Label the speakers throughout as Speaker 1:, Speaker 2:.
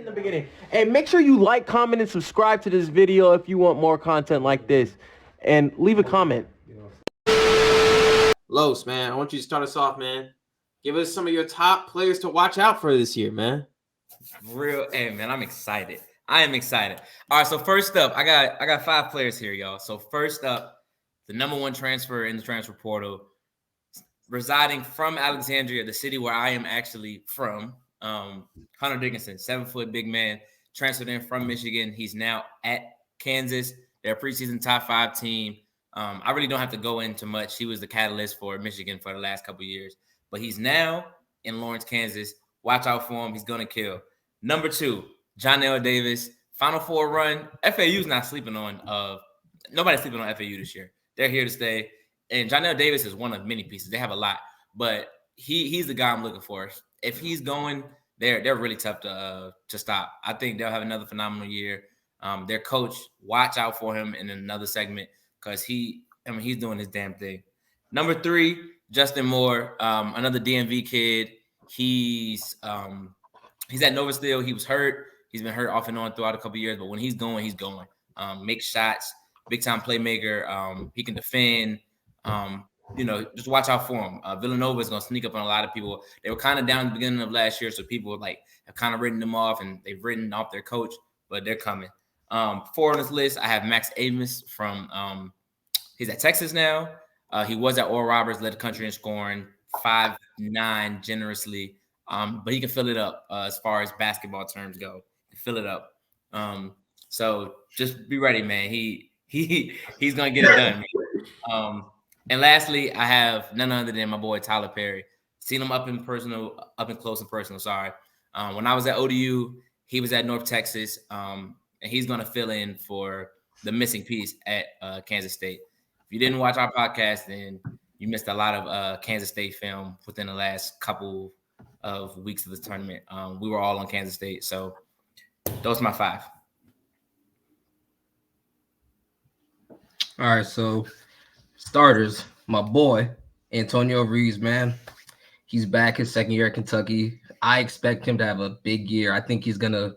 Speaker 1: the beginning. And make sure you like, comment, and subscribe to this video if you want more content like this. And leave a comment.
Speaker 2: Los, man, I want you to start us off, man. Give us some of your top players to watch out for this year, man.
Speaker 3: Hey, man, I'm excited. I am excited. All right, so first up, I got 5 players here, y'all. So first up, the number 1 transfer in the transfer portal, residing from Alexandria, the city where I am actually from. Hunter Dickinson, 7-foot big man, transferred in from Michigan. He's now at Kansas, their preseason top 5 team. I really don't have to go into much. He was the catalyst for Michigan for the last couple of years. But he's now in Lawrence, Kansas. Watch out for him. He's going to kill. Number 2, John L. Davis, Final Four run. FAU's not sleeping on nobody's sleeping on FAU this year. They're here to stay. And John L. Davis is one of many pieces. They have a lot. But he's the guy I'm looking for. If he's going, they're really tough to stop. I think they'll have another phenomenal year. Their coach, watch out for him in another segment because he's doing his damn thing. Number 3, Justin Moore, another DMV kid. He's at Nova still. He was hurt. He's been hurt off and on throughout a couple of years, but when he's going, he's going. Makes shots, big time playmaker. He can defend. Just watch out for him. Villanova is going to sneak up on a lot of people. They were kind of down at the beginning of last year, so people have kind of written them off, and they've written off their coach, but they're coming. 4 on this list, I have Max Amos from he's at Texas now. He was at Oral Roberts, led the country in scoring, 5'9", generously. But he can fill it up as far as basketball terms go. He can fill it up. So just be ready, man. He's gonna get it done. And lastly, I have none other than my boy Tyler Perry. Seen him up and close and personal. Sorry. When I was at ODU, he was at North Texas, and he's gonna fill in for the missing piece at Kansas State. If you didn't watch our podcast, then you missed a lot of Kansas State film within the last couple of weeks of the tournament. We were all on Kansas State, so those are my 5.
Speaker 4: All right, so starters, my boy Antonio Reeves, man, he's back his second year at Kentucky. I expect him to have a big year. I think he's gonna.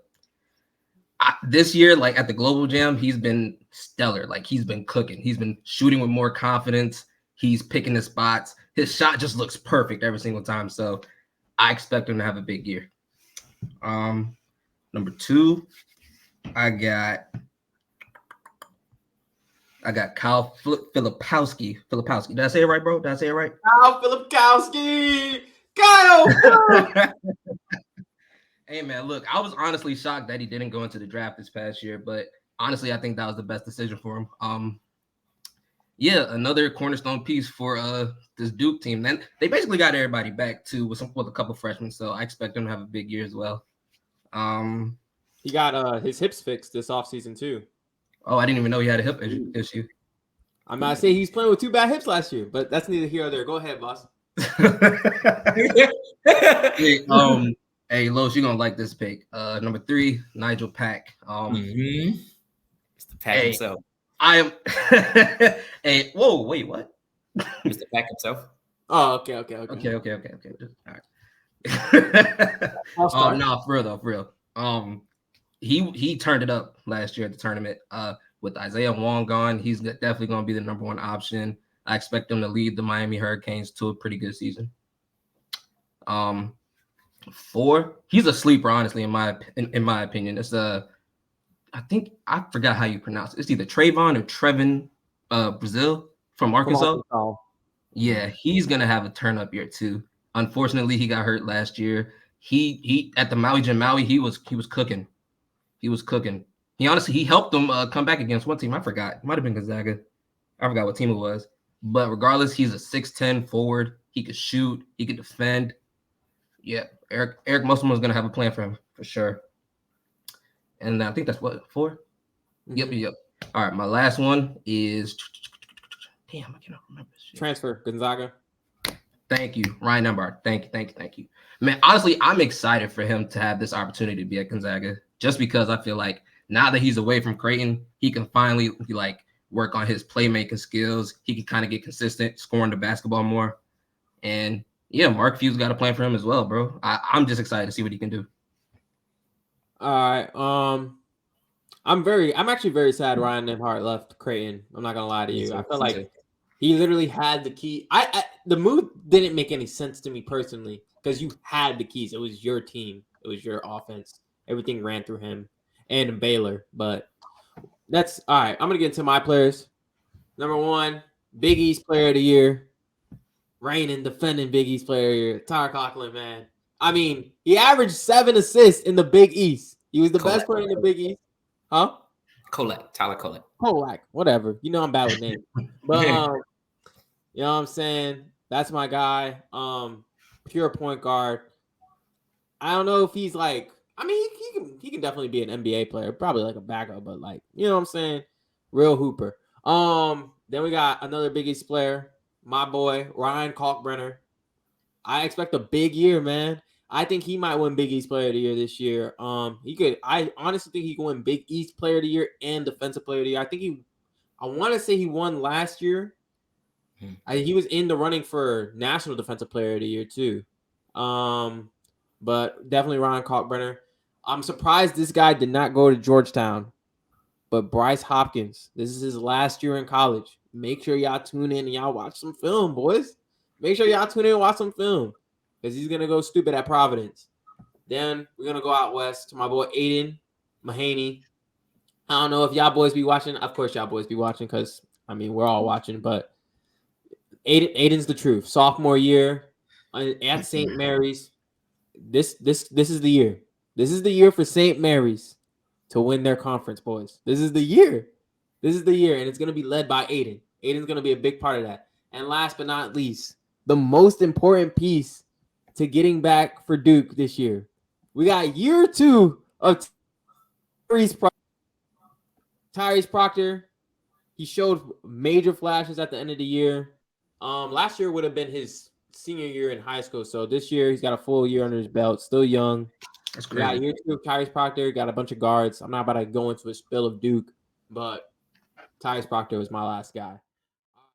Speaker 4: This year, like at the Global Jam, he's been stellar. Like he's been cooking. He's been shooting with more confidence. He's picking his spots. His shot just looks perfect every single time. So I expect him to have a big year. Number 2, I got Kyle Filipowski. Did I say it right, bro? Did I say it right?
Speaker 2: Kyle Filipowski. Kyle.
Speaker 4: Hey, man, look, I was honestly shocked that he didn't go into the draft this past year, but honestly, I think that was the best decision for him. Yeah, another cornerstone piece for this Duke team. Then they basically got everybody back too with a couple freshmen, so I expect them to have a big year as well.
Speaker 2: He got his hips fixed this offseason too.
Speaker 4: Oh, I didn't even know he had a hip issue.
Speaker 2: I'm not saying he's playing with 2 bad hips last year, but that's neither here or there. Go ahead, boss.
Speaker 4: Hey, Los, you're gonna like this pick. Number 3, Nigel Pack.
Speaker 3: It's the Pack himself.
Speaker 4: I am. Hey, whoa, wait, what?
Speaker 3: Mr. Pack himself.
Speaker 2: Oh, okay.
Speaker 4: Okay. All right. Oh no, for real. He turned it up last year at the tournament. With Isaiah Wong gone, he's definitely gonna be the number 1 option. I expect him to lead the Miami Hurricanes to a pretty good season. 4, he's a sleeper, honestly, in my opinion. It's I think I forgot how you pronounce it. It's either Trayvon or Trevin Brazil from Arkansas. Yeah, he's gonna have a turn up year too. Unfortunately, he got hurt last year. He at the Maui Jim Maui, he was cooking. He was cooking. He helped them come back against one team. I forgot. It might have been Gonzaga. I forgot what team it was. But regardless, he's a 6'10" forward. He could shoot. He could defend. Yeah, Eric Musselman is gonna have a plan for him for sure. And I think that's what 4. Mm-hmm. Yep. All right, my last one is damn. I cannot remember. Shit.
Speaker 2: Transfer Gonzaga.
Speaker 4: Thank you, Ryan Dunbar. Thank you. Man, honestly, I'm excited for him to have this opportunity to be at Gonzaga, just because I feel like now that he's away from Creighton, he can finally work on his playmaking skills. He can kind of get consistent, scoring the basketball more. And yeah, Mark Few's got a plan for him as well, bro. I'm just excited to see what he can do.
Speaker 2: All right. I'm actually very sad Ryan Nembhard left Creighton. I'm not gonna lie to you. I feel like he literally had the key. The move didn't make any sense to me personally because you had the keys. It was your team. It was your offense. Everything ran through him and Baylor. But that's all right. I'm gonna get into my players. Number 1, Big East Player of the Year, reigning, defending Big East Player of the Year, Tyler Conklin, man. I mean, he averaged 7 assists in the Big East. He was the best player in the Big East. Huh?
Speaker 3: Tyler Colette.
Speaker 2: Kolak, whatever. You know I'm bad with names. But you know what I'm saying? That's my guy. Pure point guard. I don't know if he's like, I mean, he can definitely be an NBA player, probably like a backup, but like, you know what I'm saying? Real hooper. Then we got another Big East player, my boy, Ryan Kalkbrenner. I expect a big year, man. I think he might win Big East Player of the Year this year. I honestly think he can win Big East Player of the Year and Defensive Player of the Year. I want to say he won last year. He was in the running for National Defensive Player of the Year too. But definitely Ryan Kalkbrenner. I'm surprised this guy did not go to Georgetown. But Bryce Hopkins, this is his last year in college. Make sure y'all tune in and y'all watch some film, boys. Make sure y'all tune in and watch some film because he's going to go stupid at Providence. Then we're going to go out west to my boy Aiden Mahaney. I don't know if y'all boys be watching. Of course, y'all boys be watching because, I mean, we're all watching. But Aiden's the truth. Sophomore year at St. Mary's. This is the year. This is the year for St. Mary's to win their conference, boys. This is the year. This is the year, and it's going to be led by Aiden. Aiden's going to be a big part of that. And last but not least, the most important piece to getting back for Duke this year. We got year 2 of Tyrese Proctor. He showed major flashes at the end of the year. Last year would have been his senior year in high school. So this year he's got a full year under his belt, still young.
Speaker 4: That's
Speaker 2: great. Got year 2 of Tyrese Proctor, got a bunch of guards. I'm not about to go into a spill of Duke, but Tyrese Proctor was my last guy.